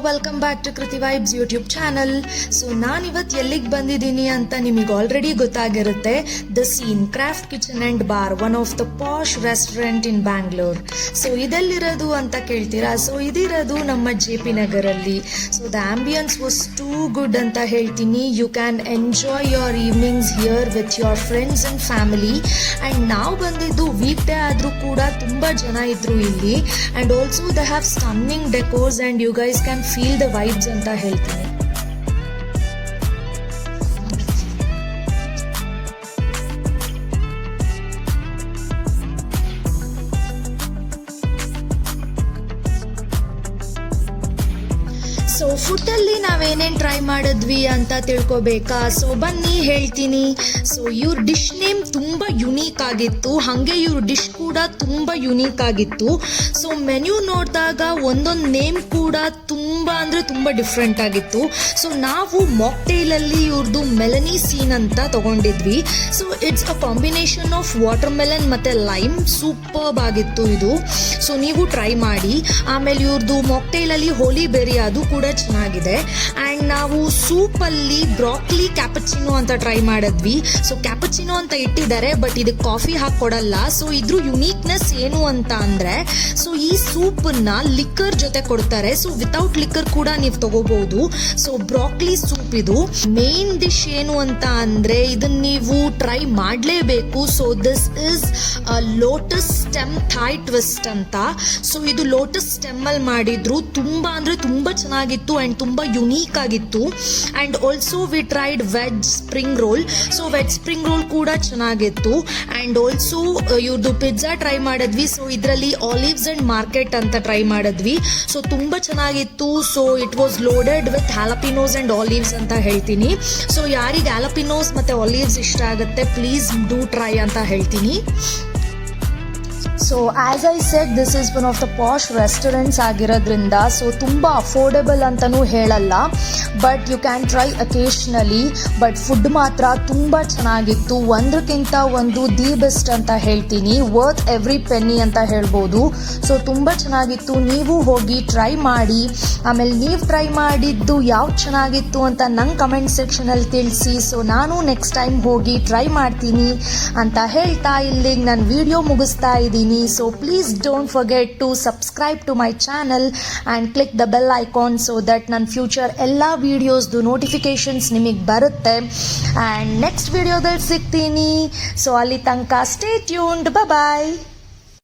Welcome back to Kriti vibes YouTube channel. So ನಾನಿವತ್ತು ಎಲ್ಲಿಗೆ ಬಂದಿದ್ದೀನಿ ಅಂತ ನಿಮಗೆ ಆಲ್ರೆಡಿ ಗೊತ್ತಾಗಿರುತ್ತೆ. The scene craft kitchen and bar, one of the posh restaurant in Bangalore. So ಇದೆಲ್ಲಿರೋದು ಅಂತ ಕೇಳ್ತೀರಾ? ಸೊ ಇದಿರೋದು ನಮ್ಮ JP ನಗರಲ್ಲಿ. So the ambience was too good ಅಂತ ಹೇಳ್ತೀನಿ. You can enjoy your evenings here with your friends and family. And ನಾವು ಬಂದಿದ್ದು ವೀಕ್ ಡೇ ಆದರೂ ಕೂಡ ತುಂಬ ಜನ ಇದ್ರು ಇಲ್ಲಿ. And also they have stunning decors and you guys can feel the vibes ಅಂತ ಹೇಳ್ತೀನಿ. ಸೊ ಫುಡ್ಡಲ್ಲಿ ನಾವೇನೇನು ಟ್ರೈ ಮಾಡಿದ್ವಿ ಅಂತ ತಿಳ್ಕೊಬೇಕಾ? ಸೊ ಬನ್ನಿ ಹೇಳ್ತೀನಿ. ಸೊ ಇವ್ರ ಡಿಶ್ ನೇಮ್ ತುಂಬ ಯುನೀಕ್ ಆಗಿತ್ತು, ಹಾಗೆ ಇವ್ರ ಡಿಶ್ ಕೂಡ ತುಂಬ ಯುನೀಕ್ ಆಗಿತ್ತು. ಸೊ ಮೆನ್ಯೂ ನೋಡಿದಾಗ ಒಂದೊಂದು ನೇಮ್ ಕೂಡ ತುಂಬ ಅಂದರೆ ತುಂಬ ಡಿಫ್ರೆಂಟ್ ಆಗಿತ್ತು. ಸೊ ನಾವು ಮಾಕ್ಟೇಲಲ್ಲಿ ಇವ್ರದ್ದು ಮೆಲನಿ ಸೀನ್ ಅಂತ ತಗೊಂಡಿದ್ವಿ. So it's a combination of watermelon ಮತ್ತು ಲೈಮ್. ಸೂಪರ್ಬ್ ಆಗಿತ್ತು ಇದು. ಸೊ ನೀವು ಟ್ರೈ ಮಾಡಿ. ಆಮೇಲೆ ಇವ್ರದ್ದು ಮಾಕ್ಟೇಲಲ್ಲಿ ಹೋಲಿ ಬೆರಿ, ಅದು ಕೂಡ ಚೆನ್ನಾಗಿದೆ. ಆ್ಯಂಡ್ ನಾವು ಸೂಪಲ್ಲಿ ಬ್ರಾಕ್ಲಿ ಕ್ಯಾಪಚಿನೋ ಅಂತ ಟ್ರೈ ಮಾಡಿದ್ವಿ. ಸೊ ಕ್ಯಾಪಚಿನೋ ಅಂತ ಇಟ್ಟಿದ್ದಾರೆ, ಬಟ್ ಇದಕ್ಕೆ ಕಾಫಿ ಹಾಕೊಡಲ್ಲ. ಸೊ ಇದ್ರ ಯುನೀಕ್ನೆಸ್ ಏನು ಅಂತ ಅಂದರೆ, ಸೊ ಈ ಸೂಪನ್ನ ಲಿಕ್ಕರ್ ಜೊತೆ ಕೊಡ್ತಾರೆ. ಸೊ ವಿತೌಟ್ ಲಿಕ್ಕರ್ ಕೂಡ ನೀವು ತಗೋಬಹುದು. ಸೊ ಬ್ರಾಕ್ಲಿ ಸೂಪ್ ಇದು. ಮೇನ್ ಡಿಶ್ ಏನು ಅಂತ ಅಂದರೆ ಇದನ್ನ ನೀವು ಟ್ರೈ ಮಾಡಲೇಬೇಕು. So this is lotus stem Thai twist ಅಂತ. ಸೊ ಇದು ಲೋಟಸ್ ಸ್ಟೆಮ್ ಅಲ್ಲಿ ಮಾಡಿದ್ರು. ತುಂಬ ಅಂದರೆ ತುಂಬ ಚೆನ್ನಾಗಿತ್ತು ಆ್ಯಂಡ್ ತುಂಬ ಯುನೀಕ್ ಆಗಿತ್ತು. And also we tried veg spring roll. So veg spring roll ಕೂಡ ಚೆನ್ನಾಗಿತ್ತು. ಆ್ಯಂಡ್ ಆಲ್ಸೋ ಇವ್ರದ್ದು ಪಿಜ್ಜಾ ಟ್ರೈ ಮಾಡಿದ್ವಿ. ಸೊ ಇದರಲ್ಲಿ ಆಲಿವ್ಸ್ ಆ್ಯಂಡ್ ಮಾರ್ಕೆಟ್ ಅಂತ ಟ್ರೈ ಮಾಡಿದ್ವಿ. ಸೊ ತುಂಬ ಚೆನ್ನಾಗಿತ್ತು. So it was loaded with jalapenos and olives ಅಂತ ಹೇಳ್ತೀನಿ. ಸೊ ಯಾರಿಗೆ ಹ್ಯಾಲಪಿನೋಸ್ ಮತ್ತು ಆಲಿವ್ಸ್ ಇಷ್ಟ ಆಗುತ್ತೆ, ಪ್ಲೀಸ್ ಡೂ ಟ್ರೈ ಅಂತ ಹೇಳ್ತೀನಿ. So as I said, this is one of the posh restaurants ಆಗಿರೋದ್ರಿಂದ ಸೊ ತುಂಬ ಅಫೋರ್ಡೆಬಲ್ ಅಂತಲೂ ಹೇಳಲ್ಲ, but you can try occasionally. But food ಮಾತ್ರ ತುಂಬ ಚೆನ್ನಾಗಿತ್ತು. ಒಂದಕ್ಕಿಂತ ಒಂದು ದಿ ಬೆಸ್ಟ್ ಅಂತ ಹೇಳ್ತೀನಿ. ವರ್ತ್ ಎವ್ರಿ ಪೆನ್ನಿ ಅಂತ ಹೇಳ್ಬೋದು. ಸೊ ತುಂಬ ಚೆನ್ನಾಗಿತ್ತು. ನೀವು ಹೋಗಿ ಟ್ರೈ ಮಾಡಿ. ಆಮೇಲೆ ನೀವು ಟ್ರೈ ಮಾಡಿದ್ದು ಯಾವ್ದು ಚೆನ್ನಾಗಿತ್ತು ಅಂತ ನಂಗೆ ಕಮೆಂಟ್ ಸೆಕ್ಷನಲ್ಲಿ ತಿಳಿಸಿ. ಸೊ ನಾನು ನೆಕ್ಸ್ಟ್ ಟೈಮ್ ಹೋಗಿ ಟ್ರೈ ಮಾಡ್ತೀನಿ ಅಂತ ಹೇಳ್ತಾ ಇಲ್ಲಿಗೆ ನನ್ನ ವಿಡಿಯೋ ಮುಗಿಸ್ತಾ ಇದ್ದೀನಿ. So please don't forget to subscribe to my channel and click the bell icon so that ನನ್ನ ಫ್ಯೂಚರ್ ಎಲ್ಲ ವಿಡಿಯೋಸ್ದು ನೋಟಿಫಿಕೇಶನ್ಸ್ ನಿಮಗೆ ಬರುತ್ತೆ. ಆ್ಯಂಡ್ ನೆಕ್ಸ್ಟ್ ವಿಡಿಯೋದಲ್ಲಿ ಸಿಗ್ತೀನಿ. ಸೊ ಅಲ್ಲಿ ತನಕ ಸ್ಟೇ ಟ್ಯೂನ್ಡ್. ಬಾಯ್.